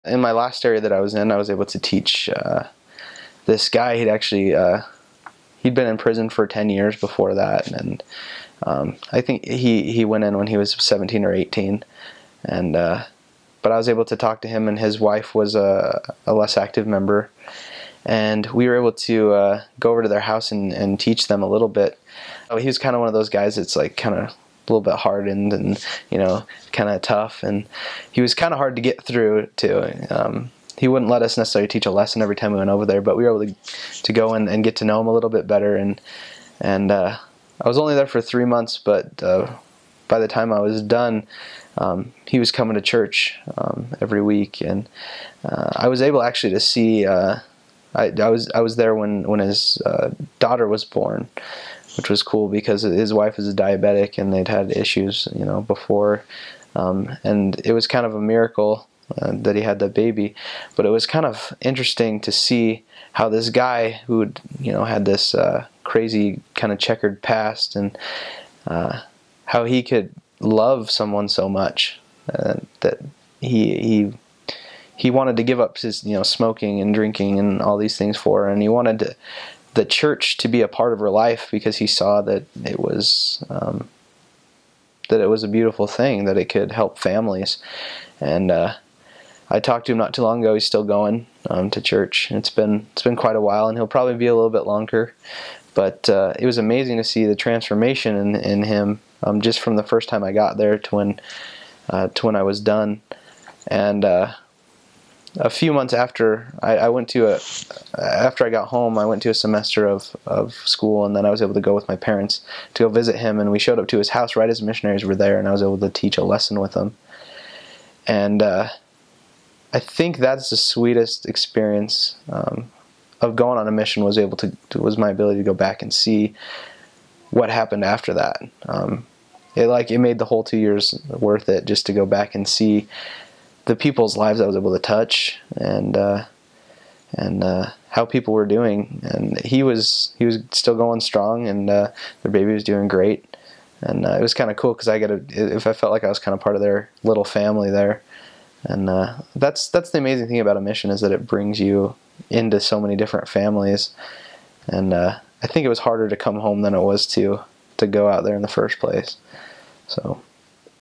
In my last area that I was in, I was able to teach this guy. He'd been in prison for 10 years before that, and I think he went in when he was 17 or 18, and but I was able to talk to him, and his wife was a less active member, and we were able to go over to their house and teach them a little bit. He was kind of one of those guys that's like kind of a little bit hardened and, you know, kind of tough, and he was kind of hard to get through to. He wouldn't let us necessarily teach a lesson every time we went over there, but we were able to go and get to know him a little bit better. And I was only there for 3 months, but by the time I was done, he was coming to church every week, and I was able actually to see. I was there when his daughter was born, which was cool because his wife is a diabetic and they'd had issues, you know, before, and it was kind of a miracle that he had that baby. But it was kind of interesting to see how this guy who, you know, had this crazy kind of checkered past, and how he could love someone so much that he wanted to give up his, you know, smoking and drinking and all these things for her, and he wanted the church to be a part of her life because he saw that it was a beautiful thing, that it could help families. And I talked to him not too long ago. He's still going to church. It's been quite a while, and he'll probably be a little bit longer. But it was amazing to see the transformation in him, just from the first time I got there to when I was done. And a few months after after I got home, I went to a semester of school, and then I was able to go with my parents to go visit him, and we showed up to his house right as missionaries were there, and I was able to teach a lesson with him. And I think that's the sweetest experience of going on a mission, was my ability to go back and see what happened after that. It made the whole 2 years worth it, just to go back and see the people's lives I was able to touch, and how people were doing. And he was still going strong, and their baby was doing great. And it was kind of cool because I felt like I was kind of part of their little family there. And that's the amazing thing about a mission, is that it brings you into so many different families. And I think it was harder to come home than it was to go out there in the first place. So